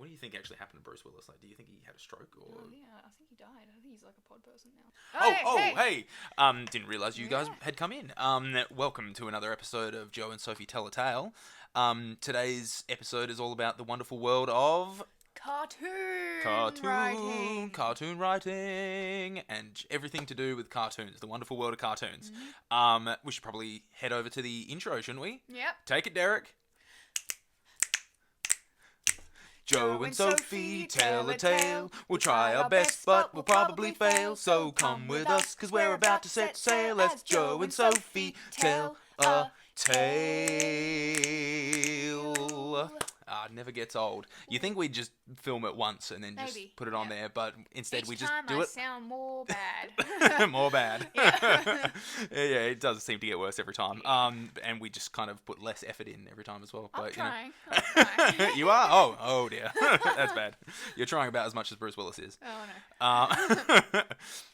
What do you think actually happened to Bruce Willis? Like, do you think he had a stroke or? Oh yeah, I think he died. I think he's like a pod person now. Hey! Didn't realise you guys had come in. Welcome to another episode of Joe and Sophie Tell a Tale. Today's episode is all about the wonderful world of cartoon writing, and everything to do with cartoons. The wonderful world of cartoons. We should probably head over to the intro, shouldn't we? Yep. Take it, Derek. Joe and Sophie tell a tale. We'll try our best, but we'll probably fail. So come with us, 'cause we're about to set sail as Joe and Sophie tell a tale. It never gets old. You think we'd just film it once and then just put it on there, but instead we just do it. Each time I sound more bad. More bad. Yeah, it does seem to get worse every time. And we just kind of put less effort in every time as well. I'm But trying. you are? Oh dear. That's bad. You're trying about as much as Bruce Willis is. Oh no.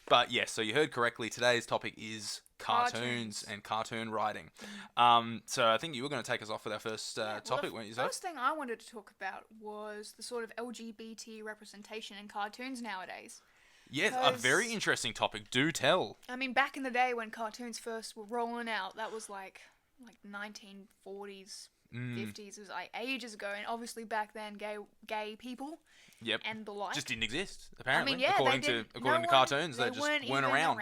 But yes, so you heard correctly. Today's topic is cartoons and cartoon writing. So I think you were going to take us off with our first topic, weren't you, Zoe? The first thing I wanted to talk about was the sort of LGBT representation in cartoons nowadays. Yes, a very interesting topic. Do tell. I mean, back in the day when cartoons first were rolling out, that was like 1940s, 50s. It was like ages ago, and obviously back then, gay people. Yep. And the like just didn't exist, apparently. I mean, yeah, according to cartoons, they just weren't around.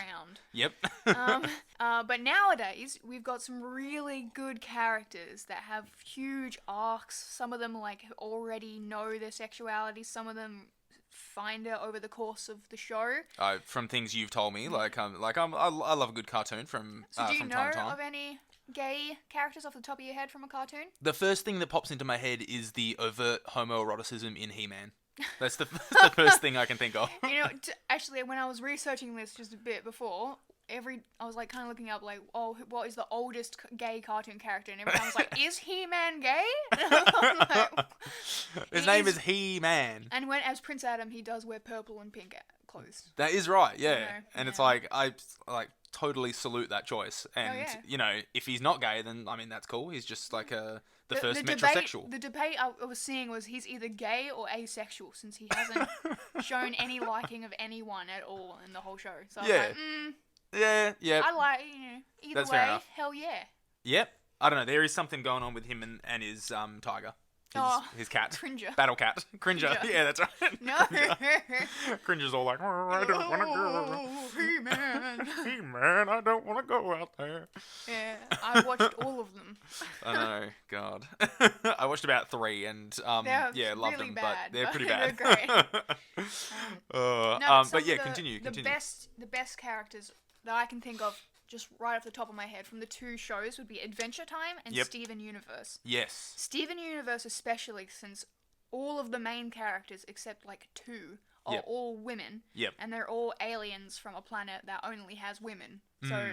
Yep. But nowadays, we've got some really good characters that have huge arcs. Some of them already know their sexuality. Some of them find it over the course of the show. From things you've told me, I love a good cartoon from So do you from know time to time. of any gay characters off the top of your head from a cartoon? The first thing that pops into my head is the overt homoeroticism in He-Man. That's the first thing I can think of. You know, actually, when I was researching this just a bit before, I was kind of looking up what is the oldest gay cartoon character, and everyone was like, is He-Man gay? His name is He-Man. And as Prince Adam, he does wear purple and pink clothes. That is right, yeah. And yeah. it's I totally salute that choice. And if he's not gay, then that's cool. He's just the first metrosexual. The debate I was seeing was he's either gay or asexual, since he hasn't shown any liking of anyone at all in the whole show. So I was like, yeah. I like, either That's way, fair enough. hell yeah. Yep. I don't know. There is something going on with him and his tiger. His cat. Cringer. Battle cat. Cringer. Yeah, that's right. No. Cringer's all like, I don't want to go. He-Man. He-Man, I don't want to go out there. Yeah, I watched all of them. I know, God. I watched about 3 and loved really them, bad, but they're pretty bad. They're great. But yeah, continue. The best characters that I can think of, just right off the top of my head, from the 2 shows would be Adventure Time and Steven Universe. Yes. Steven Universe especially, since all of the main characters, except 2, are all women. Yep. And they're all aliens from a planet that only has women. So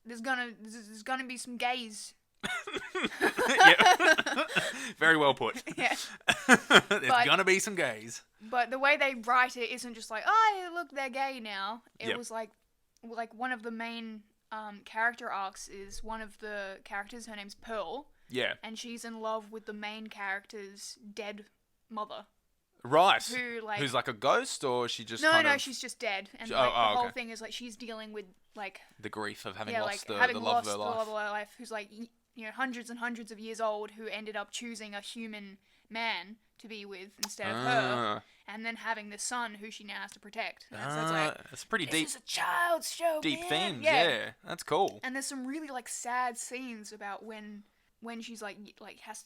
there's gonna be some gays. Very well put. Yeah. There's gonna be some gays. But the way they write it isn't just oh, look, they're gay now. It was like one of the main character arcs is one of the characters, her name's Pearl. Yeah. And she's in love with the main character's dead mother. Right. Who's like a ghost, or is she just No, she's just dead. And the whole thing is she's dealing with the grief of having lost the having love lost of her life. The love of her life, who's hundreds and hundreds of years old, who ended up choosing a human man to be with instead of her, and then having the son who she now has to protect. So it's pretty deep. This is a child's show. Deep man. themes, yeah. That's cool. And there's some really sad scenes about when she's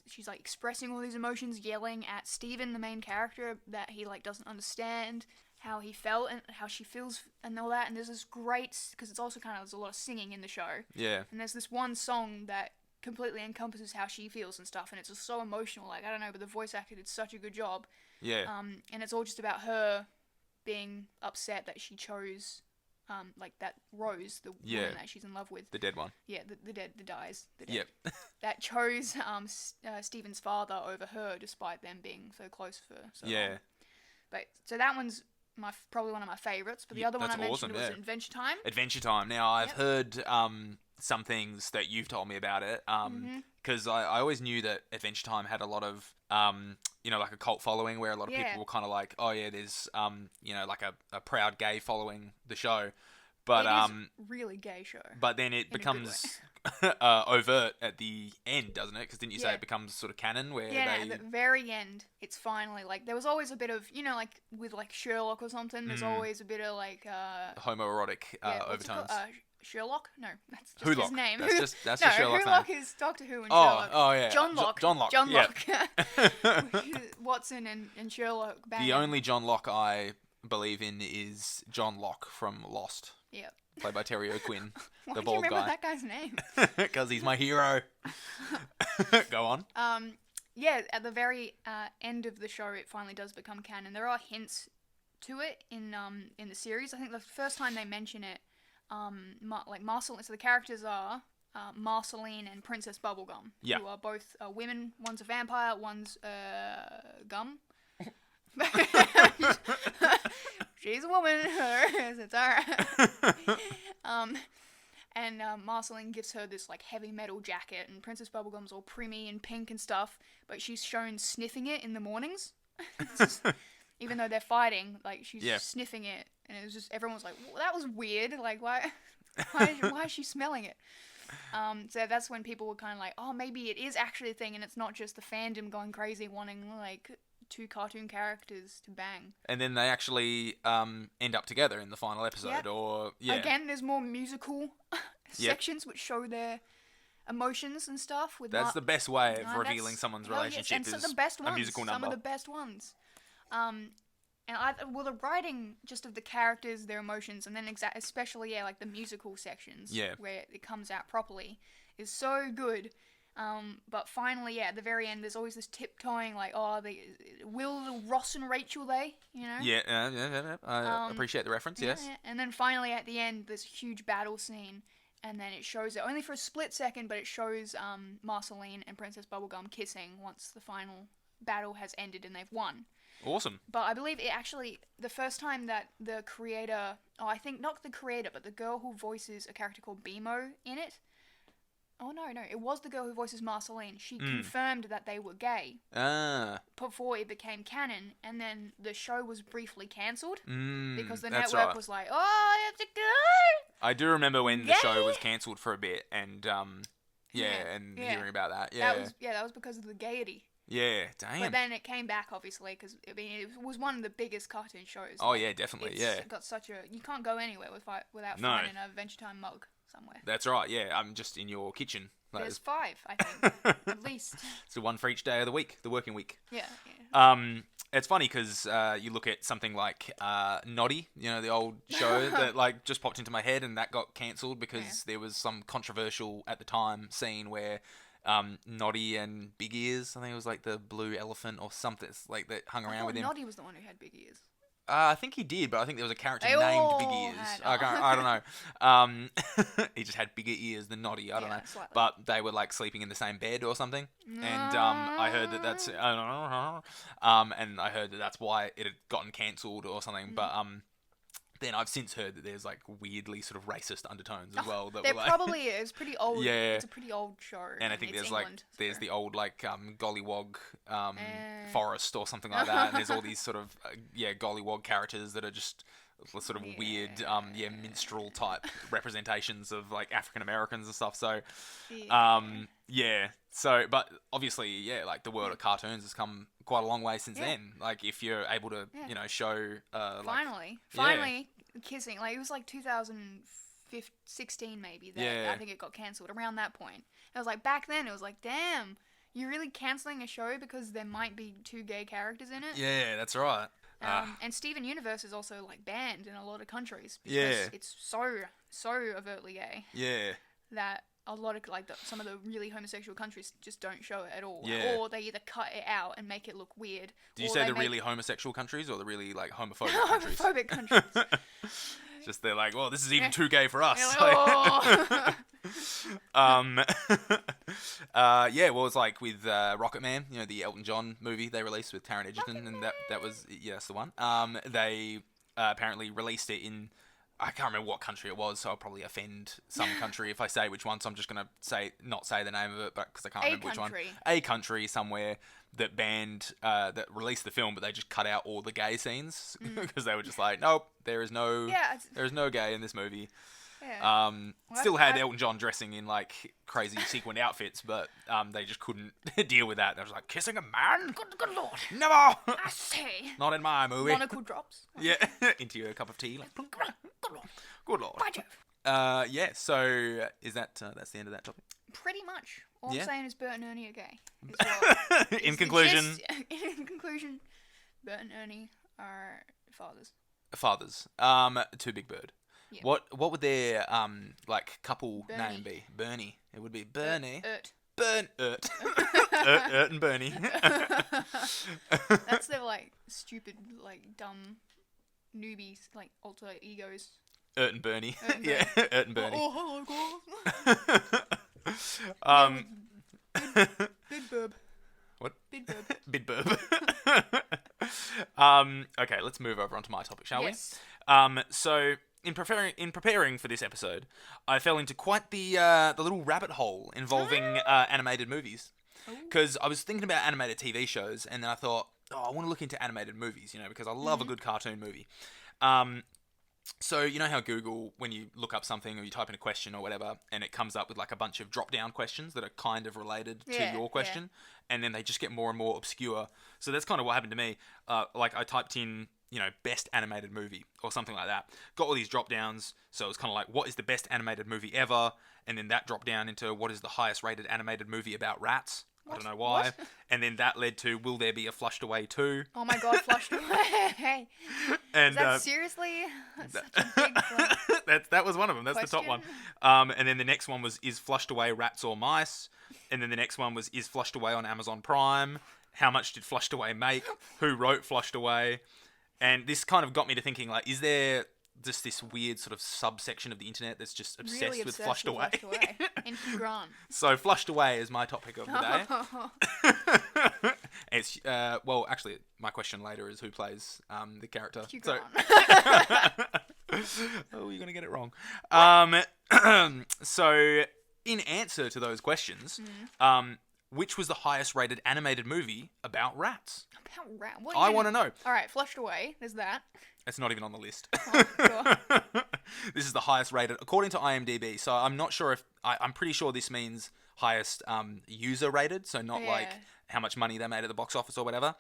she's expressing all these emotions, yelling at Steven, the main character, that he doesn't understand how he felt and how she feels and all that. And there's this great, because it's also there's a lot of singing in the show. Yeah. And there's this one song that completely encompasses how she feels and stuff, and it's just so emotional. I don't know, but the voice actor did such a good job. Yeah. And it's all just about her being upset that she chose, that Rose, the woman that she's in love with. The dead one. Yeah, the dead. Yep. That chose Steven's father over her, despite them being so close for so long. But so that one's probably one of my favourites. But the other one I mentioned was Adventure Time. Adventure Time. Now I've heard some things that you've told me about it. because I always knew that Adventure Time had a lot of like a cult following where a lot of Yeah. people were kind of like, oh yeah, there's like a proud gay following the show, but It is a really gay show. but then it in a good becomes overt at the end, doesn't it? Because didn't you say Yeah. it becomes sort of canon where Yeah, they at the very end, it's finally like there was always a bit of like with like Sherlock or something. There's always a bit of like homoerotic yeah, what's it called? overtones. Sherlock? No, that's just Wholock. his name. That's no, just Sherlock's Wholock name. is Doctor Who and Oh, Sherlock. oh yeah. John Locke. John Locke. John yeah. Locke. Watson and Sherlock. Bang. The only John Locke I believe in is John Locke from Lost, Yeah. played by Terry O'Quinn, Why the do you bald remember guy. that guy's name? Because he's my hero. Go on. Yeah, at the very end of the show, it finally does become canon. There are hints to it in the series. I think the first time they mention it, Marceline. So the characters are Marceline and Princess Bubblegum, Yeah. who are both women. One's a vampire, one's gum. She's a woman. It's alright. And Marceline gives her this like heavy metal jacket, and Princess Bubblegum's all primmy and pink and stuff, but she's shown sniffing it in the mornings. It's just, even though they're fighting, like she's sniffing it, and it was just everyone was like, well, "That was weird. Like, why is she smelling it?" So that's when people were kind of like, "Oh, maybe it is actually a thing, and it's not just the fandom going crazy wanting like two cartoon characters to bang." And then they actually end up together in the final episode, Yep. or Again, there's more musical sections which show their emotions and stuff. With That's the best way of that's- revealing someone's hell yes, relationship and is some of the best a ones, musical Some number. of the best ones. And the writing just of the characters, their emotions, and then especially like the musical sections, where it comes out properly, is so good. But finally, at the very end, there's always this tiptoeing, like, oh, will Ross and Rachel they, Yeah. I appreciate the reference. Yes. Yeah. And then finally at the end, there's a huge battle scene, and then it shows it only for a split second, but it shows Marceline and Princess Bubblegum kissing once the final battle has ended and they've won. Awesome. But I believe it actually, the first time that the creator, I think not the creator, but the girl who voices a character called Bimo in it. Oh, no, it was the girl who voices Marceline. She confirmed that they were gay before it became canon, and then the show was briefly cancelled because the network was like, oh, you have to go. I do remember when the show was cancelled for a bit, and hearing about that. Yeah. That was because of the gaiety. Yeah, damn. But then it came back, obviously, because it was one of the biggest cartoon shows. Oh, yeah, definitely, It's got such a... You can't go anywhere without finding a Adventure Time mug somewhere. That's right, yeah. I'm just in your kitchen. There's 5, I think, at least. So one for each day of the week, the working week. Yeah. It's funny because you look at something like Noddy, the old show that like just popped into my head, and that got cancelled because there was some controversial at the time scene where Noddy and Big Ears, I think it was like the blue elephant or something, like that hung around with him. Noddy was the one who had big ears. I think he did, but I think there was a character named Big Ears. I don't know. He just had bigger ears than Noddy. I don't know. Slightly. But they were like sleeping in the same bed or something. And I heard that's and I heard that's why it had gotten cancelled or something. But then I've since heard that there's like weirdly sort of racist undertones as well. That There were, like, probably is. Pretty old. Yeah. It's a pretty old show. and I think it's there's England, there's the old like gollywog forest or something like that, and there's all these sort of gollywog characters that are just sort of weird minstrel type representations of like African Americans and stuff. So so but obviously like the world of cartoons has come quite a long way since then. Like if you're able to show finally kissing, like it was like 2016 maybe that I think it got cancelled around that point. It was like back then it was like, damn, you're really cancelling a show because there might be 2 gay characters in it. Yeah, that's right. And Steven Universe is also like banned in a lot of countries because it's so overtly gay. Yeah. That a lot of like some of the really homosexual countries just don't show it at all, Yeah. or they either cut it out and make it look weird. Did you or say they the make really homosexual countries or the really like homophobic countries? homophobic countries? Just they're like, well, this is even too gay for us. Like, oh. Well, it's like with Rocket Man, the Elton John movie they released with Taron Egerton, and that was that's the one. They apparently released it in I can't remember what country it was, so I'll probably offend some country if I say which one. So I'm just gonna not say the name of it, but because I can't remember which one. A country somewhere that banned that released the film, but they just cut out all the gay scenes because they were just like, nope, there is no gay in this movie. Yeah. Still had Elton John dressing in like crazy sequined outfits, but they just couldn't deal with that. They was like, kissing a man? Good lord. Never. I say. Not in my movie. Monocle drops. Yeah, into your cup of tea. Like, Good lord. good lord. By Jove. Yeah. So is that that's the end of that topic? Pretty much. All I'm saying is Bert and Ernie are gay. In conclusion. In conclusion, Bert and Ernie are fathers. Fathers. To Big Bird. Yeah. What would their like couple Bernie. name be? Bernie. It would be Bernie. Ert. Ert and Bernie. That's their like stupid, like dumb newbies, like alter egos. Ert and Bernie. Ert and Yeah, Ert and Bernie. Oh, hello, guys. Bid Burb. What? Bid Burb. Bid burb. Okay, let's move over onto my topic, shall Yes. we? So in preparing for this episode, I fell into quite the little rabbit hole involving animated movies. Because I was thinking about animated TV shows, and then I thought, I want to look into animated movies, because I love a good cartoon movie. So you know how Google, when you look up something or you type in a question or whatever, and it comes up with like a bunch of drop-down questions that are kind of related to your question, and then they just get more and more obscure. So that's kind of what happened to me. Like I typed in, best animated movie or something like that. Got all these drop-downs, so it was kind of like, what is the best animated movie ever? And then that dropped down into what is the highest rated animated movie about rats? I don't know why. What? And then that led to, will there be a Flushed Away 2? Oh my god, Flushed Away. And, is that seriously? That's such a big that was one of them. That's question. The top one. And then the next one was, is Flushed Away rats or mice? And then the next one was, is Flushed Away on Amazon Prime? How much did Flushed Away make? Who wrote Flushed Away? And this kind of got me to thinking, like, is there just this weird sort of subsection of the internet that's just obsessed with Flushed Away? And Hugh Grant. So Flushed Away is my topic of the day. It's well, actually, my question later is who plays the character. Hugh Grant. Oh, you're gonna get it wrong. So in answer to those questions, which was the highest rated animated movie about rats? About rats? I want to know. All right, Flushed Away. There's that. It's not even on the list. Oh, sure. This is the highest rated according to IMDb. So I'm not sure if I'm pretty sure this means highest user rated. So not like how much money they made at the box office or whatever.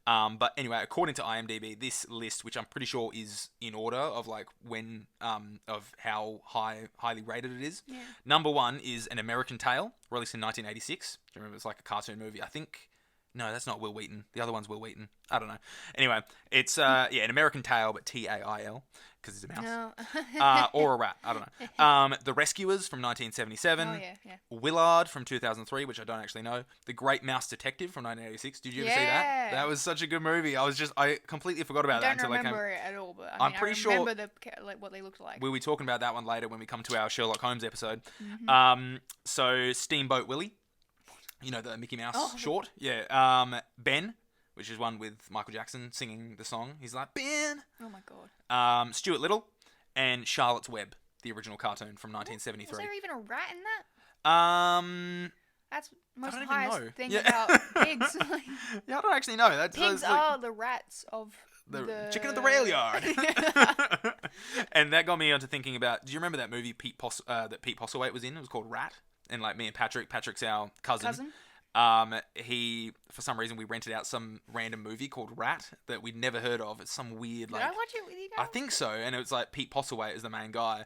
But anyway, according to IMDb, this list, which I'm pretty sure is in order of like when of how highly rated it is. Yeah. Number 1 is An American Tail, released in 1986. Do you remember? It's like a cartoon movie. I think. No, that's not Will Wheaton. The other one's Will Wheaton. I don't know. Anyway, it's An American Tail, but Tail, because it's a mouse. No. Or a rat. I don't know. The Rescuers from 1977. Oh, yeah. Willard from 2003, which I don't actually know. The Great Mouse Detective from 1986. Did you ever see that? That was such a good movie. I completely forgot about that until I came. I don't remember it at all, but I'm pretty sure. I remember what they looked like. We'll be talking about that one later when we come to our Sherlock Holmes episode. Mm-hmm. So Steamboat Willie. You know, the Mickey Mouse short? Yeah. Ben, which is one with Michael Jackson singing the song. He's like, Ben! Oh, my God. Stuart Little. And Charlotte's Web, the original cartoon from 1973. Was there even a rat in that? That's most highest thing about pigs. Yeah, I don't actually know. Pigs are the rats of the chicken of the rail yard. And that got me onto thinking about, do you remember that movie that Pete Postlethwaite was in? It was called Rat. And like me and Patrick's our cousin. He, for some reason, we rented out some random movie called Rat that we'd never heard of. It's some weird, like... Did I watch it with you guys? I think so. And it was like Pete Postlethwaite is the main guy.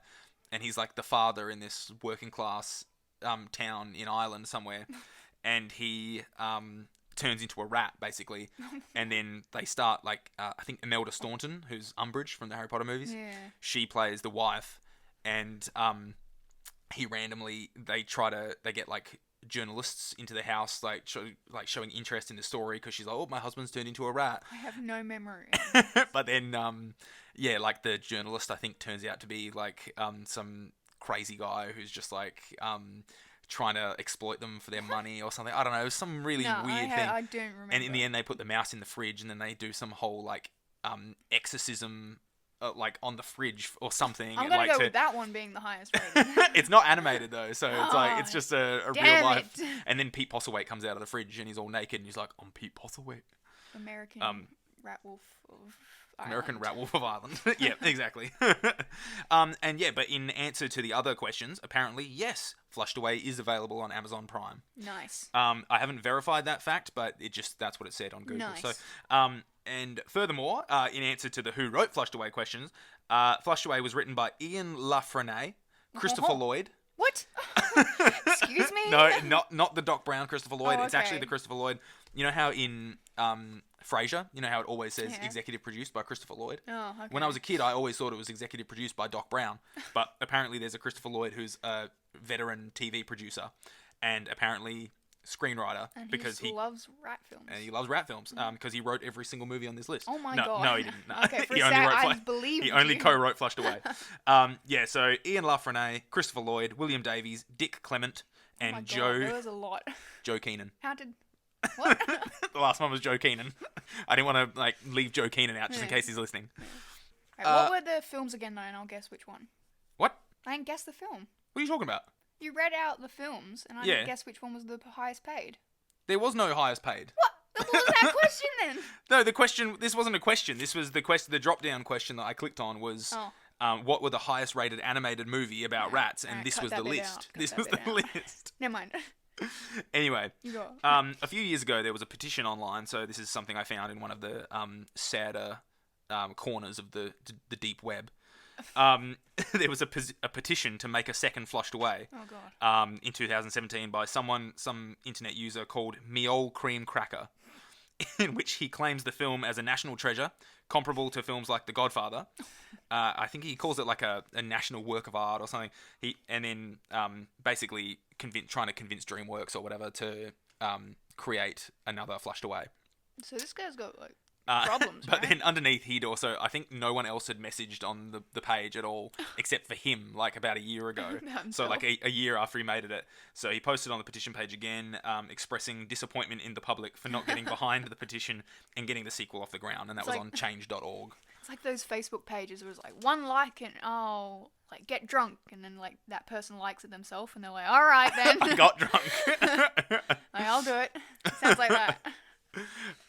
And he's like the father in this working class town in Ireland somewhere. And he turns into a rat, basically. And then they start, like, I think Imelda Staunton, who's Umbridge from the Harry Potter movies. Yeah. She plays the wife. And... he randomly they get like journalists into the house showing interest in the story because she's like, oh, my husband's turned into a rat. I have no memory. But then like the journalist I think turns out to be like some crazy guy who's just like trying to exploit them for their money or something. I don't know, some really weird thing. I don't remember. And in the end they put the mouse in the fridge and then they do some whole like exorcism like on the fridge or something. I'm gonna like go with that one being the highest rated. It's not animated though, so it's like it's just a real damn life. it. And then Pete Postlethwaite comes out of the fridge and he's all naked and he's like, "I'm Pete Postlethwaite." American Rat Wolf of American Ireland. Rat Wolf of Ireland. Yeah, exactly. And yeah, but in answer to the other questions, apparently, yes, Flushed Away is available on Amazon Prime. Nice. I haven't verified that fact, but that's what it said on Google. Nice. So, and furthermore, in answer to the who wrote Flushed Away questions, Flushed Away was written by Ian Lafreniere, Christopher Lloyd. What? Excuse me? No, not the Doc Brown Christopher Lloyd. Oh, It's actually okay. the Christopher Lloyd. You know how in Frasier, you know how it always says Yeah. executive produced by Christopher Lloyd? Oh, okay. When I was a kid, I always thought it was executive produced by Doc Brown. But apparently there's a Christopher Lloyd who's a veteran TV producer and apparently screenwriter and because he loves rat films. he loves rat films because he wrote every single movie on this list. Oh my no, god. No, he didn't. No. Okay, for he a only sec, wrote I believed He only you. co-wrote Flushed Away. Yeah, so Ian Lafreniere, Christopher Lloyd, William Davies, Dick Clement, Oh and my god, Joe there was a lot. Joe Keenan. How did... What? The last one was Joe Keenan. I didn't want to like leave Joe Keenan out just in Yeah. case he's listening. Right, what were the films again, though, and I'll guess which one. What? I didn't guess the film. What are you talking about? You read out the films, and I Yeah. didn't guess which one was the highest paid. There was no highest paid. What? What was that question then? No, the question. This wasn't a question. This was the question. The drop-down question that I clicked on was, Oh. what were the highest rated animated movie about rats? And Alright, this cut was that the bit list. out, cut This that was bit the out. list. Never mind. Anyway, You go. a few years ago there was a petition online. So this is something I found in one of the sadder corners of the deep web. There was a petition to make a second Flushed Away. Oh god. In 2017 by some internet user called Meole Cream Cracker, in which he claims the film as a national treasure, comparable to films like The Godfather. I think he calls it like a national work of art or something. Basically trying to convince DreamWorks or whatever to create another Flushed Away. So this guy's got like problems, But right? then underneath he'd also, I think no one else had messaged on the page at all except for him, like about a year ago. So like a year after he made it. So he posted on the petition page again, expressing disappointment in the public for not getting behind the petition and getting the sequel off the ground, and that was like- on change.org. It's like those Facebook pages where it's like one like and like get drunk, and then like that person likes it themselves, and they're like, all right then, I got drunk. like, I'll do it. Sounds like that.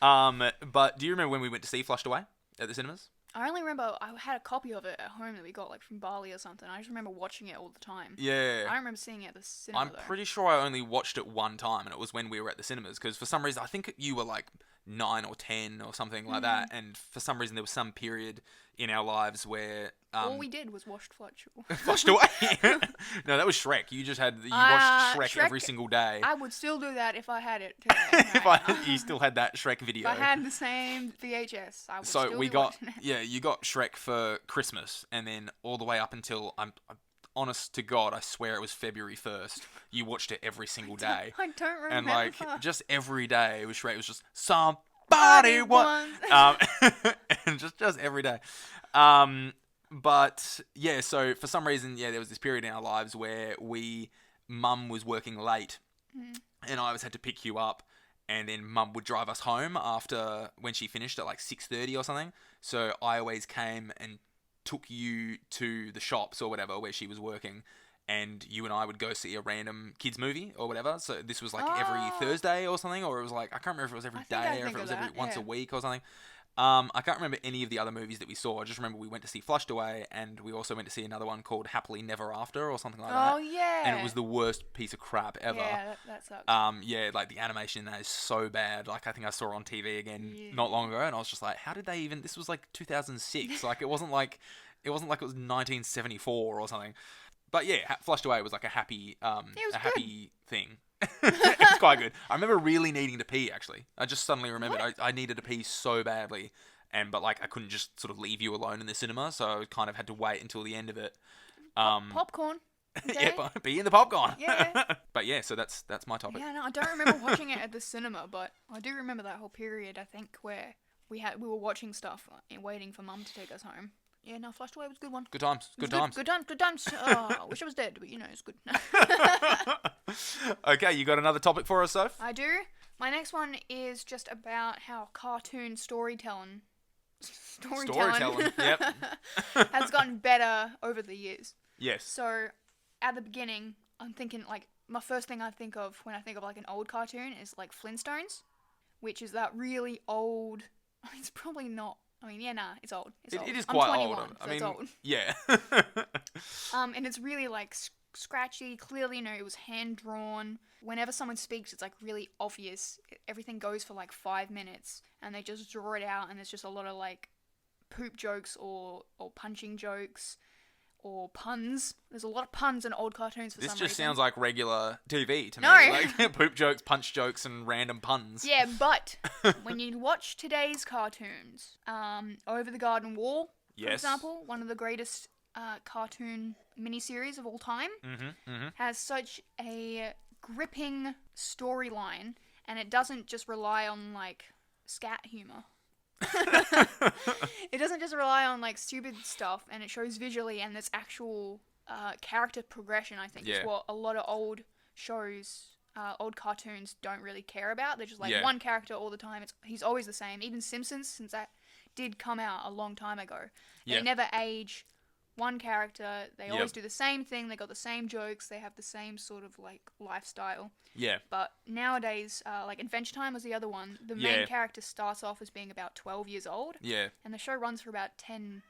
But do you remember when we went to see Flushed Away at the cinemas? I only remember I had a copy of it at home that we got like from Bali or something. I just remember watching it all the time. Yeah. I don't remember seeing it at the cinema. I'm pretty sure I only watched it one time, and it was when we were at the cinemas, because for some reason, I think you were like 9 or 10 or something like that, and for some reason there was some period in our lives where... all we did was watch Flushed. Flushed Away. No, that was Shrek. You watched Shrek every single day. I would still do that if I had it today. Right? You still had that Shrek video. If I had the same VHS, I would So still we be got, watching it. yeah, you got Shrek for Christmas, and then all the way up until, I'm honest to God, I swear it was February 1st, you watched it every single day. I don't remember. And like, just every day, it was Shrek. It was just, somebody wants... and just every day. But yeah, so for some reason, yeah, there was this period in our lives where Mum was working late, and I always had to pick you up, and then Mum would drive us home after when she finished at like 6:30 or something. So I always came and took you to the shops or whatever where she was working, and you and I would go see a random kids movie or whatever. So this was like every Thursday or something, or it was like, I can't remember if it was every day or if it was every once a week or something. I can't remember any of the other movies that we saw. I just remember we went to see Flushed Away, and we also went to see another one called Happily Never After or something like that. Oh yeah. And it was the worst piece of crap ever. Yeah, that sucks. Yeah, like the animation in that is so bad. Like I think I saw it on TV again not long ago, and I was just like, how did they even? This was like 2006. Like it wasn't like it was 1974 or something. But yeah, Flushed Away was like a happy happy thing. It was quite good. I remember really needing to pee, actually. I just suddenly remembered I needed to pee so badly, but like I couldn't just sort of leave you alone in the cinema, so I kind of had to wait until the end of it. Popcorn. Okay. Yeah, pee in the popcorn. Yeah. But yeah, so that's my topic. Yeah, no, I don't remember watching it at the cinema, but I do remember that whole period, I think, where we were watching stuff and waiting for Mum to take us home. Yeah, no, Flushed Away was a good one. Good times. Good times. Good times. Oh, I wish I was dead, but it's good. Okay, you got another topic for us, Soph? I do. My next one is just about how cartoon storytelling storytelling Yep. has gotten better over the years. Yes. So, at the beginning, I'm thinking, like, my first thing I think of when I think of, like, an old cartoon is, like, Flintstones, which is that really old... I mean, it's probably not... I mean, yeah, nah, it's old. It's old. It is I'm quite 21, old. so I mean, it's old. yeah. And it's really, like, scratchy. Clearly, it was hand-drawn. Whenever someone speaks, it's, like, really obvious. Everything goes for, like, 5 minutes, and they just draw it out, and there's just a lot of, like, poop jokes or punching jokes or puns. There's a lot of puns in old cartoons for some reason. This just sounds like regular TV to me. No. Like poop jokes, punch jokes, and random puns. Yeah, but when you watch today's cartoons, Over the Garden Wall, for example, one of the greatest cartoon miniseries of all time, has such a gripping storyline, and it doesn't just rely on, like, scat humor. It doesn't just rely on, like, stupid stuff, and it shows visually, and there's actual character progression, I think, is what a lot of old shows, old cartoons don't really care about. They're just like one character all the time. He's always the same. Even Simpsons, since that did come out a long time ago, they never age one character. They always do the same thing. They got the same jokes. They have the same sort of, like, lifestyle. Yeah. But nowadays, like, Adventure Time was the other one. The main character starts off as being about 12 years old. Yeah. And the show runs for about 10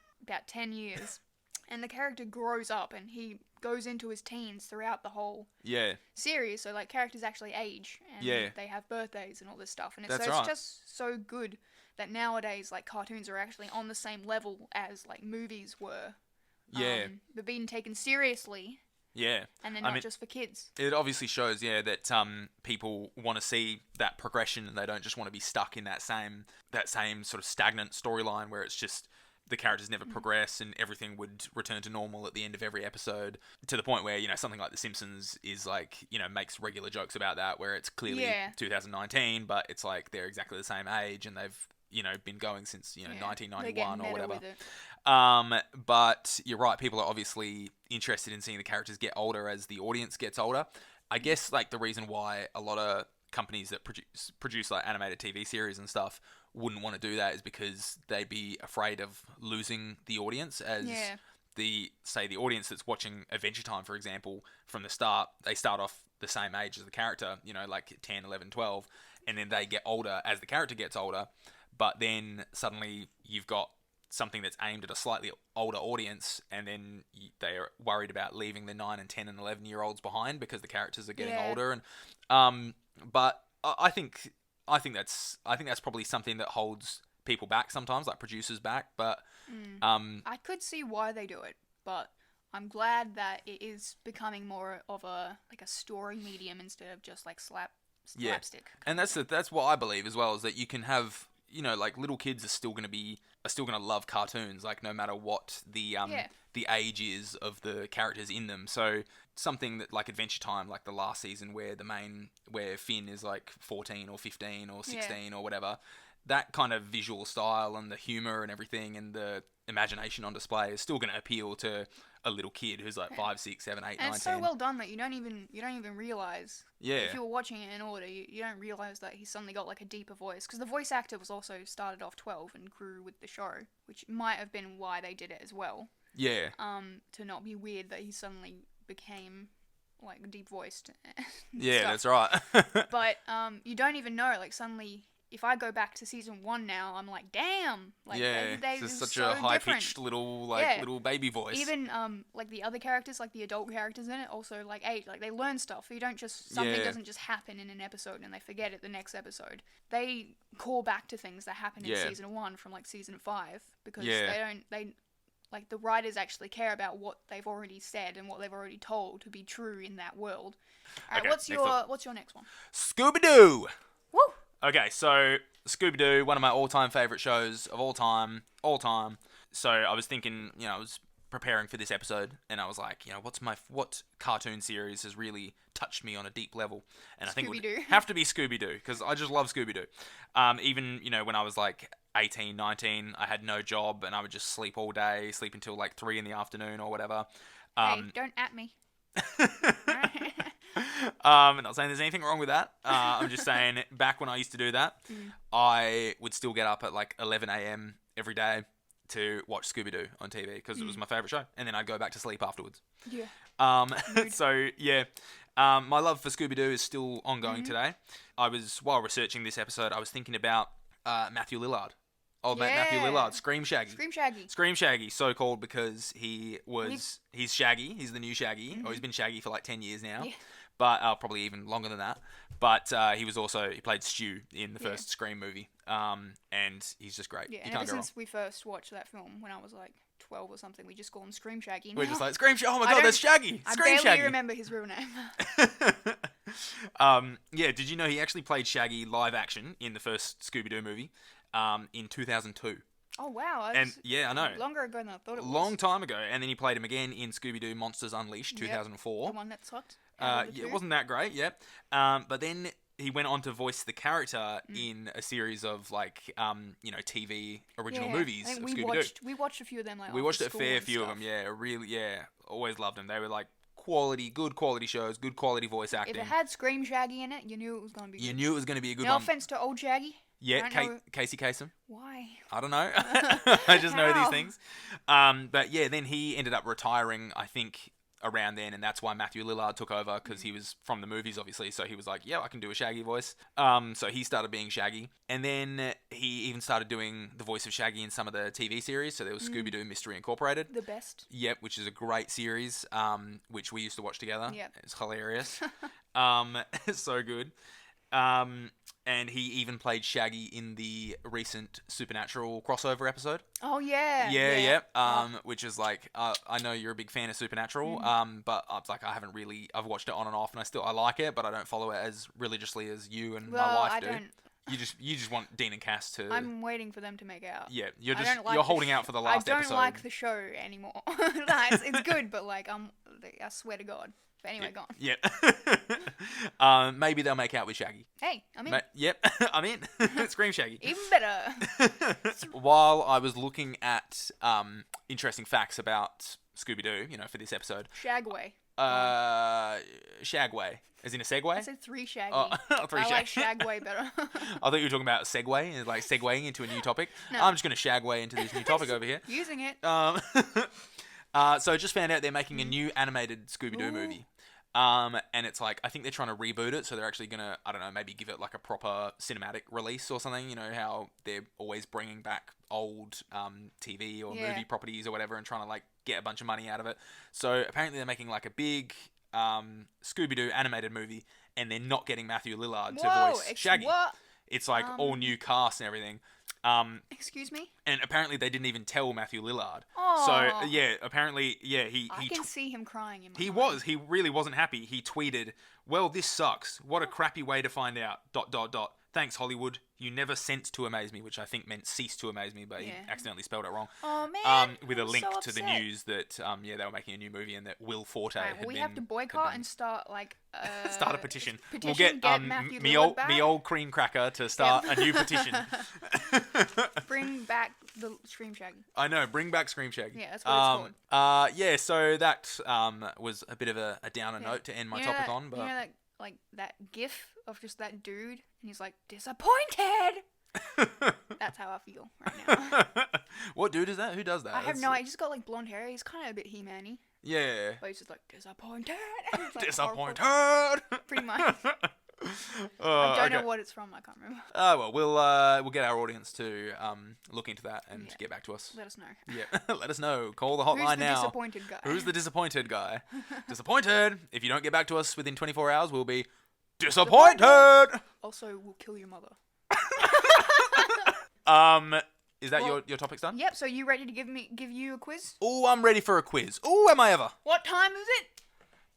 years. And the character grows up, and he goes into his teens throughout the whole series. So, like, characters actually age, and they have birthdays and all this stuff. And it's just so good that nowadays, like, cartoons are actually on the same level as, like, movies were. They're being taken seriously. Yeah. And they're not just for kids. It obviously shows, that people want to see that progression, and they don't just want to be stuck in that same sort of stagnant storyline where it's just the characters never progress and everything would return to normal at the end of every episode, to the point where, something like The Simpsons is like, makes regular jokes about that, where it's clearly 2019, but it's like they're exactly the same age and they've, been going since, 1991 or whatever. But you're right, people are obviously interested in seeing the characters get older as the audience gets older. I guess, like, the reason why a lot of companies that produce like animated TV series and stuff wouldn't want to do that is because they'd be afraid of losing the audience, as the audience that's watching Adventure Time, for example, from the start, they start off the same age as the character, like 10, 11, 12, and then they get older as the character gets older, but then suddenly you've got something that's aimed at a slightly older audience, and then they're worried about leaving the 9 and 10 and 11-year-olds behind because the characters are getting older. And but I think that's probably something that holds people back sometimes, like producers back. But I could see why they do it, but I'm glad that it is becoming more of a story medium instead of just like slapstick. And that's what I believe as well, is that you can have, like, little kids are still going to love cartoons, like, no matter what the age is of the characters in them. So something that, like Adventure Time, like the last season where Finn is like 14 or 15 or 16 or whatever, that kind of visual style and the humor and everything and the imagination on display is still going to appeal to a little kid who's like 5, 6, 7, 8, 9, 10. And it's so well done that you don't even realize. Yeah. If you were watching it in order, you don't realize that he suddenly got like a deeper voice, because the voice actor was also started off 12 and grew with the show, which might have been why they did it as well. Yeah. To not be weird that he suddenly became like deep voiced. Yeah, stuff. that's right. But you don't even know. Like, suddenly, if I go back to season 1 now, I'm like, damn. Like, they just such so a high pitched little baby voice. Even like the other characters, like the adult characters in it, also like age. Like, they learn stuff. You don't just something doesn't just happen in an episode and they forget it the next episode. They call back to things that happened in season 1 from like season 5, because they like, the writers actually care about what they've already said and what they've already told to be true in that world. All right, what's your next one? Scooby-Doo! Woo! Okay, so Scooby-Doo, one of my all-time favourite shows of all time. So I was thinking, I was preparing for this episode, and I was like, what cartoon series has really touched me on a deep level? And I think it would have to be Scooby-Doo, because I just love Scooby-Doo. Even, when I was like 18, 19, I had no job, and I would just sleep all day, sleep until like 3 in the afternoon or whatever. Hey, don't at me. Not saying there's anything wrong with that. I'm just saying, back when I used to do that, I would still get up at like 11 a.m. every day to watch Scooby-Doo on TV because it was my favourite show. And then I'd go back to sleep afterwards. Yeah. So, yeah. My love for Scooby-Doo is still ongoing today. While researching this episode, I was thinking about Matthew Lillard. Old mate Matthew Lillard, Scream Shaggy. Scream Shaggy, so called because he's Shaggy. He's the new Shaggy. Or he's been Shaggy for like 10 years now. Yeah. But probably even longer than that. But he played Stu in the first Scream movie. And he's just great. Yeah, you and can't ever go wrong. since we first watched that film when I was like 12 or something, we just call him Scream Shaggy now. We're just like, Scream Shaggy. Oh my god, that's Shaggy. Scream I Shaggy. barely remember his real name. Yeah, did you know he actually played Shaggy live action in the first Scooby-Doo movie in 2002? Oh, wow. I know. Longer ago than I thought it was. Long time ago. And then he played him again in Scooby-Doo Monsters Unleashed, 2004. The one that sucked. It wasn't that great, but then he went on to voice the character in a series of TV original movies I think of Scooby-Doo. We watched a few of them. We watched a fair few of them, always loved them. They were like good quality shows, good quality voice acting. If it had Scream Shaggy in it, you knew it was going to be good. You knew it was going to be a good no one. offense to old Shaggy. Yeah, Casey Kasem. Why? I don't know. I just know these things. But yeah, then he ended up retiring, I think, around then, and that's why Matthew Lillard took over, because he was from the movies, obviously, so he was like, yeah, I can do a Shaggy voice. So he started being Shaggy, and then he even started doing the voice of Shaggy in some of the TV series, so there was Scooby-Doo Mystery Incorporated. The best. Yep, which is a great series, which we used to watch together. Yep. It's hilarious. So good. And he even played Shaggy in the recent Supernatural crossover episode. Oh, yeah. Yeah. Which is like, I know you're a big fan of Supernatural, but I've watched it on and off, and I like it, but I don't follow it as religiously as you and my wife do. You just want Dean and Cass to... I'm waiting for them to make out. Yeah, you're holding out for the last episode. I don't like the show anymore. It's good, but I swear to God. But anyway, go on. Yeah. Maybe they'll make out with Shaggy. Hey, I'm in. Yep, I'm in. Scream Shaggy. Even better. While I was looking at interesting facts about Scooby-Doo, for this episode. Shagway. Shagway. As in a Segway? I said 3 Shaggy. Oh, 3 I like Shagway better. I thought you were talking about Segway, like segueing into a new topic. No. I'm just going to Shagway into this new topic over here. Using it. So I just found out they're making a new animated Scooby-Doo movie. And it's like, I think they're trying to reboot it, so they're actually going to, I don't know, maybe give it like a proper cinematic release or something, how they're always bringing back old TV or movie properties or whatever and trying to like get a bunch of money out of it. So apparently they're making like a big Scooby-Doo animated movie, and they're not getting Matthew Lillard to voice Shaggy. What? It's like all new cast and everything. Excuse me? And apparently they didn't even tell Matthew Lillard. Oh. So, yeah, apparently, I can see him crying in my He mind. He really wasn't happy. He tweeted, well, this sucks. What a crappy way to find out. ... Thanks, Hollywood. You never sent to amaze me, which I think meant cease to amaze me, but he accidentally spelled it wrong. Oh, man. With a link so to the upset. news that, they were making a new movie and that Will Forte Right, had we been... have to boycott and start, start a petition. We'll get Matthew me Lillard back. old cream cracker to start a new petition. Bring back the Scream Shaggy. I know, bring back Scream Shaggy. Yeah, that's what it's called. So that was a bit of a downer note to end my topic on. But you know that gif of just that dude, and he's like, disappointed! That's how I feel right now. What dude is that? Who does that? I have no idea. He's just got like blonde hair. He's kind of a bit He-Man-y. Yeah. But he's just like, disappointed! It's, like, Disappointed! horrible. Pretty much. I don't know okay. what it's from. I can't remember. Well, we'll get our audience to look into that and get back to us. Let us know. Yeah, let us know. Call the hotline now. Who's the disappointed guy? Who's the disappointed guy? Disappointed! If you don't get back to us within 24 hours, we'll be disappointed! Also, we'll kill your mother. Is that your topics done? Yep. So you ready to give you a quiz? Oh, I'm ready for a quiz. Oh, am I ever? What time is it?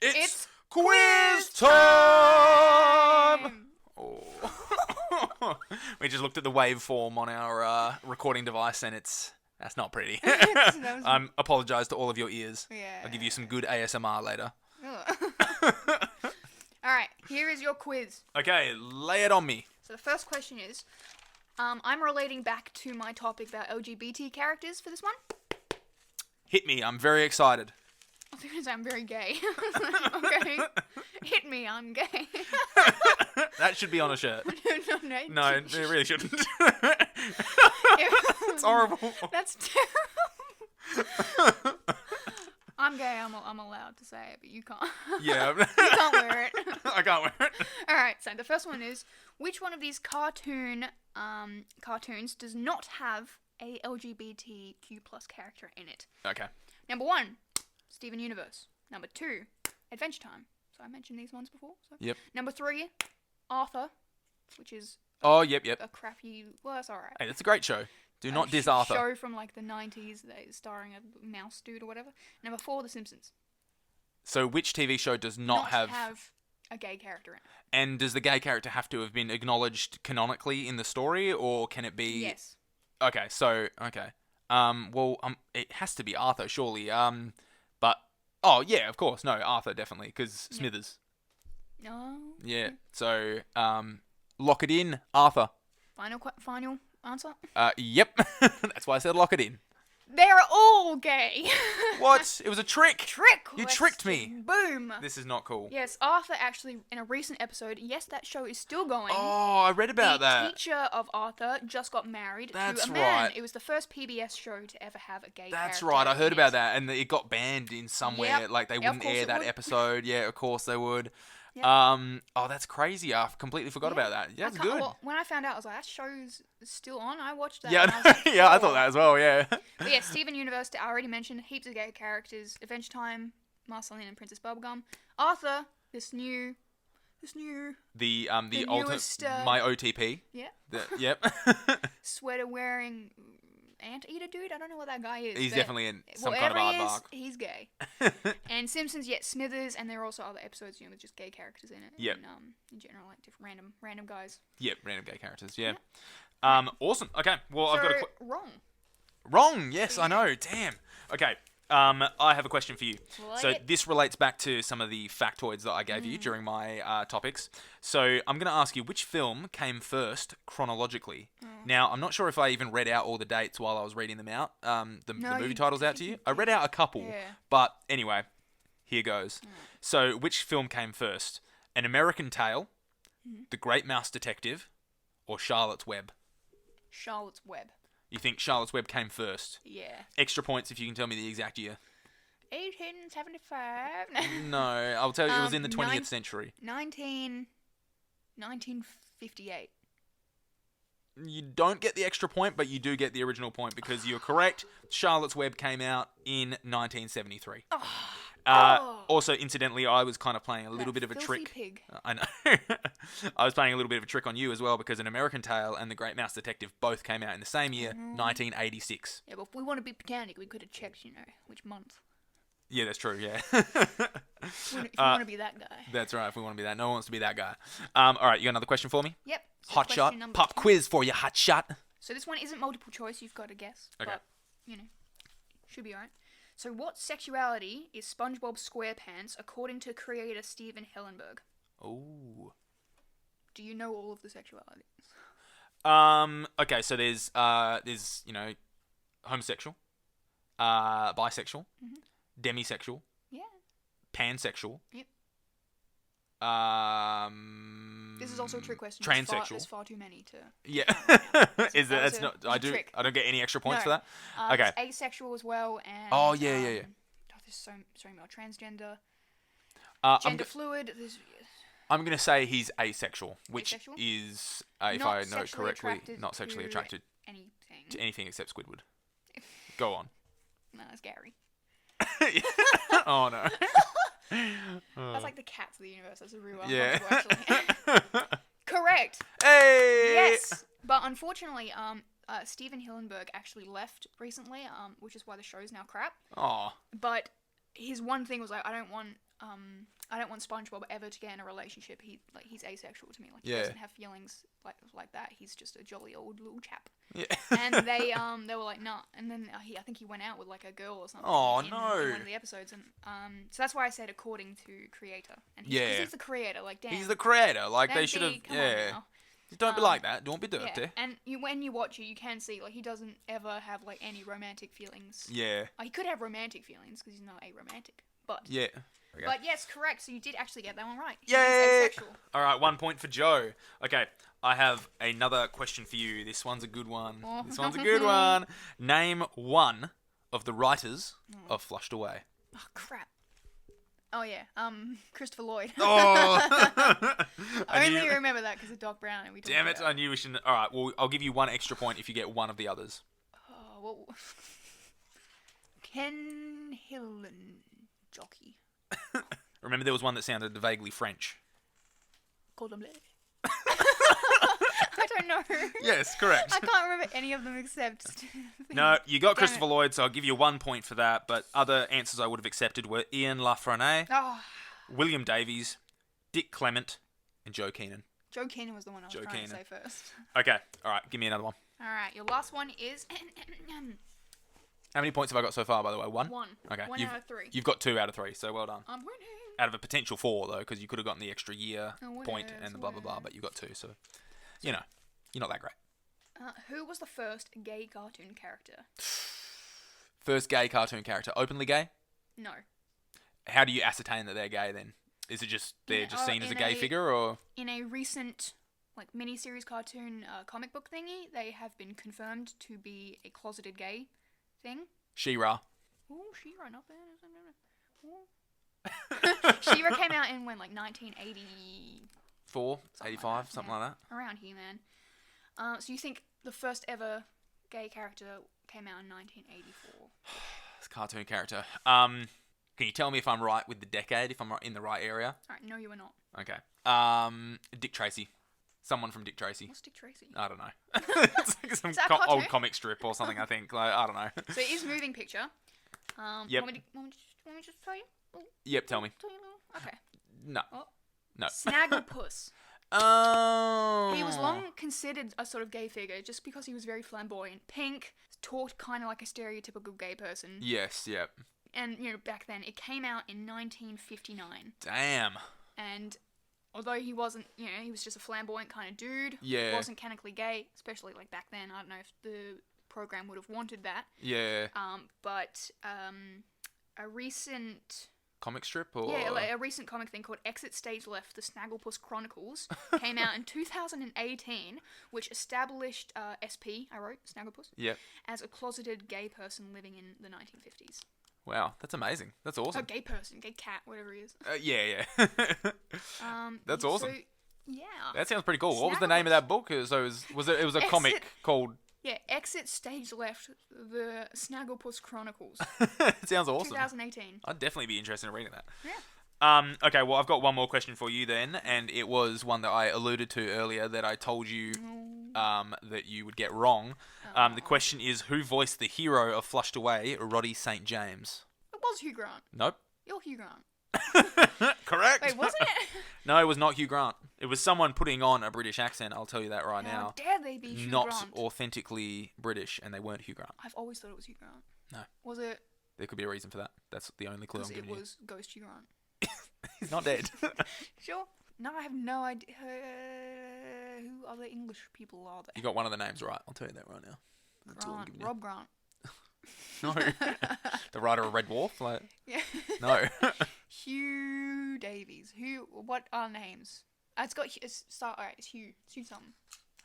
It's quiz time! Oh. We just looked at the waveform on our recording device, and that's not pretty. Apologise to all of your ears. Yeah. I'll give you some good ASMR later. Alright, here is your quiz. Okay, lay it on me. So the first question is, I'm relating back to my topic about LGBT characters for this one. Hit me, I'm very excited. I was gonna say I'm very gay. Okay, hit me, I'm gay. That should be on a shirt. No, it really shouldn't. It's horrible. That's terrible. I'm gay. I'm allowed to say it, but you can't. Yeah. You can't wear it. I can't wear it. All right. So the first one is, which one of these cartoons does not have a LGBTQ plus character in it? Okay. Number 1, Steven Universe. Number 2, Adventure Time. So I mentioned these ones before. So. Yep. Number 3, Arthur, which is Yep. a crappy. Well, that's alright. Hey, that's a great show. Do not diss Arthur. Show from like the 90s that is starring a mouse dude or whatever. Number 4, The Simpsons. So which TV show does not have a gay character in it? And does the gay character have to have been acknowledged canonically in the story, or can it be? Yes. Okay. So it has to be Arthur, surely. But yeah, of course, no, Arthur definitely, because Smithers. No. Yeah. So lock it in, Arthur. Final answer? Yep. That's why I said lock it in. They're all gay. What? It was a trick. Trick. You tricked me. Boom. This is not cool. Yes, Arthur actually, in a recent episode, yes, that show is still going. Oh, I read about that. The teacher of Arthur just got married to a man. Right. It was the first PBS show to ever have a gay character. That's right. I heard about that, and it got banned in somewhere. Yep. Like they wouldn't air that episode. Yeah, of course they would. Yep. That's crazy. I completely forgot about that. Yeah, that's good. Well, when I found out, I was like, that show's still on. I watched that. Yeah, and I was like, yeah, I thought that as well. Yeah. But yeah, Steven Universe. I already mentioned heaps of gay characters. Adventure Time, Marceline and Princess Bubblegum. Arthur, this new. The newest, my OTP. Yeah. Yep. Sweater wearing anteater dude. I don't know what that guy is. He's definitely in some kind of aardvark. He's gay. And Simpsons, Smithers, and there are also other episodes, with just gay characters in it. Yep. And, in general, like different random guys. Yep, random gay characters. Yeah. Awesome. Okay. Well, I've got wrong. Wrong. Yes, I know. Damn. Okay. I have a question for you. So What? this relates back to some of the factoids that I gave you during my topics. So I'm going to ask you, which film came first chronologically? Now, I'm not sure if I even read out all the dates while I was reading them out, the movie titles out to you. I read out a couple, but anyway, here goes. So which film came first? An American Tale, The Great Mouse Detective, or Charlotte's Web? Charlotte's Web. You think Charlotte's Web came first? Yeah. Extra points if you can tell me the exact year. 1875. No, I'll tell you it was in the 20th century. 1958. You don't get the extra point, but you do get the original point because you're correct. Charlotte's Web came out in 1973. Also, incidentally, I was kind of playing a little bit of a trick. Pig. I know. I was playing a little bit of a trick on you as well because An American Tale and The Great Mouse Detective both came out in the same year, 1986. Yeah, but if we want to be pedantic, we could have checked, which month. Yeah, that's true, yeah. If you want to be that guy. That's right, if we want to be that. No one wants to be that guy. All right, you got another question for me? Yep. So Hot shot. Pop 2. quiz for you, hot shot. So this one isn't multiple choice, you've got to guess. Okay. But, should be alright. So what sexuality is SpongeBob SquarePants according to creator Steven Hillenburg? Ooh. Do you know all of the sexualities? Okay, so there's homosexual, bisexual, demisexual, Yeah. pansexual. Yep. This is also a trick question. Transsexual. There's far too many to. Yeah. That's a trick. I don't get any extra points for that. There's asexual as well, and. Oh yeah. There's so many more. Transgender. Gender fluid. I'm gonna say he's asexual, which Asexual? is, if I know correctly, not sexually attracted anything. to anything except Squidward. Go on. No, that's Gary. Oh no. That's like the cats of the universe. That's a real one. Yeah. Correct. Hey. Yes, but unfortunately, Steven Hillenburg actually left recently, which is why the show's now crap. Oh. But his one thing was like, I don't want SpongeBob ever to get in a relationship. He's asexual to me. Like he doesn't have feelings like that. He's just a jolly old little chap. Yeah. And they were like, nah. And then I think he went out with like a girl or something. Oh, in no. one of the episodes, and so that's why I said according to creator. And because he's the creator. Like, damn. He's the creator. Like they should have. Come on now. Don't be like that. Don't be dirty. Yeah. And when you watch it, you can see like he doesn't ever have like any romantic feelings. Yeah. He could have romantic feelings because he's not aromantic. But Yeah. but yes, correct. So you did actually get that one right. He Yay! is asexual. All right, 1 point for Joe. Okay, I have another question for you. This one's a good one. Oh. This one's a good one. Name one of the writers of Flushed Away. Oh crap. Oh yeah, Christopher Lloyd. Oh! I only remember that because of Doc Brown and we talked Damn it! about I knew we shouldn't. All right, well, I'll give you 1 extra point if you get one of the others. Oh, well, Ken Hillen jockey. Remember, there was one that sounded vaguely French. Cordon Bleu. I don't know. Yes, correct. I can't remember any of them except. No, you got Damn Christopher it. Lloyd, so I'll give you 1 point for that. But other answers I would have accepted were Ian Lafreniere, Oh, William Davies, Dick Clement, and Joe Keenan. Joe Keenan was the one I was Joe trying to Keenan. say first. Okay, all right, give me another one. All right, your last one is How many points have I got so far, by the way? 1? 1. Okay, 1 out of 3. You've got 2 out of 3, so well done. I'm winning. Out of a potential 4, though, because you could have gotten the extra year Oh, point yes, and the blah, blah, blah, yes. but you got 2, so, you know, you're not that great. Who was the first gay cartoon character? First gay cartoon character, openly gay? No. How do you ascertain that they're gay, then? Is it just, they're just seen as a gay figure, or? In a recent miniseries cartoon comic book thingy, they have been confirmed to be a closeted gay thing. She-Ra. Oh, She-Ra, not bad. She-Ra came out in 1980, 4, Something 85, like that, something yeah. like that. around here, man. So you think the first ever gay character came out in 1984? It's a cartoon character. Can you tell me if I'm right with the decade, if I'm in the right area? Alright, no, you were not. Okay. Dick Tracy. Someone from Dick Tracy. What's Dick Tracy? I don't know. It's like some Is that a cartoon? old comic strip or something, I think. I don't know. So it is moving picture. Yep. Want me to just tell you? Yep, tell me. Tell you a little? Okay. No. Oh. No. Snagglepuss. Oh. He was long considered a sort of gay figure just because he was very flamboyant. Pink, talked kind of like a stereotypical gay person. Yes, yep. And, back then, it came out in 1959. Damn. And although he wasn't, he was just a flamboyant kind of dude. Yeah. Wasn't canonically gay, especially back then. I don't know if the program would have wanted that. Yeah. But a recent... Comic strip or? Yeah, a recent comic thing called Exit Stage Left, The Snagglepuss Chronicles, came out in 2018, which established SP, I wrote, Snagglepuss, Yep. as a closeted gay person living in the 1950s. Wow, that's amazing. That's Oh, awesome. gay person, gay cat, whatever he is. Yeah. That's So, awesome. yeah. That sounds pretty cool. What was the name of that book? So it was a comic called... Yeah, Exit Stage Left, The Snagglepuss Chronicles, It sounds awesome. 2018. I'd definitely be interested in reading that. Yeah. Okay, well, I've got one more question for you then, and it was one that I alluded to earlier that I told you that you would get wrong. The question is, who voiced the hero of Flushed Away, Roddy St. James? It was Hugh Grant. Nope. You're Hugh Grant. Correct. Wait, wasn't it? No, it was not Hugh Grant. It was someone putting on a British accent, I'll tell you that right How now. dare they be Hugh Not Grant? authentically British, and they weren't Hugh Grant. I've always thought it was Hugh Grant. No. Was it? There could be a reason for that. That's the only clue I'm Because giving it you. was Ghost Hugh Grant. He's not dead. Sure. No, I have no idea who other English people are there. You got one of the names right. I'll tell you that right now. That's all I'm Grant, giving you. Rob Grant. No. The writer of Red Dwarf? Like, Yeah. no. Hugh Davies. What are names? It's got. Alright, it's Hugh. It's Hugh something.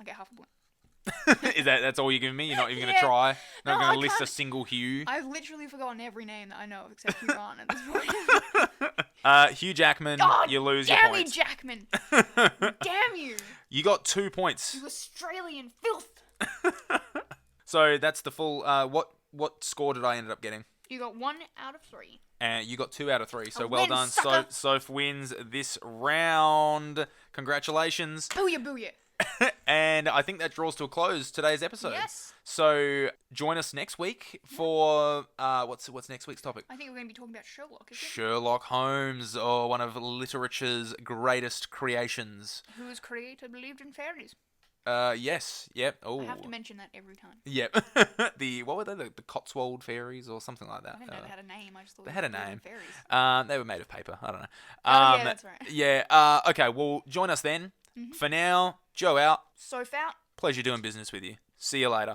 I get half a point. That's all you're giving me? You're not even going Yeah. to try? Not No, going I to list a can't- single Hugh? I've literally forgotten every name that I know of except Hugh Grant at this point. Hugh Jackman, God you lose your damn me, points. Jackman! Damn you! You got 2 points. You Australian filth! So that's the full... What score did I end up getting? You got 1 out of 3. And you got 2 out of 3. So I well win, done. sucker. Soph wins this round. Congratulations. Booyah, booyah. And I think that draws to a close today's episode. Yes. So join us next week for what's next week's topic? I think we're going to be talking about Sherlock, is it? Sherlock Holmes, or one of literature's greatest creations. Who was created, believed in fairies. Yes, yep. Oh, I have to mention that every time. yep. What were they? The Cotswold fairies or something like that. I didn't know they had a name. I just thought they had a believed in name. Fairies. They were made of paper. I don't know. Oh, yeah, that's right. Yeah. Okay. Well, join us then. Mm-hmm. For now, Joe out. Soph out. Pleasure doing business with you. See you later.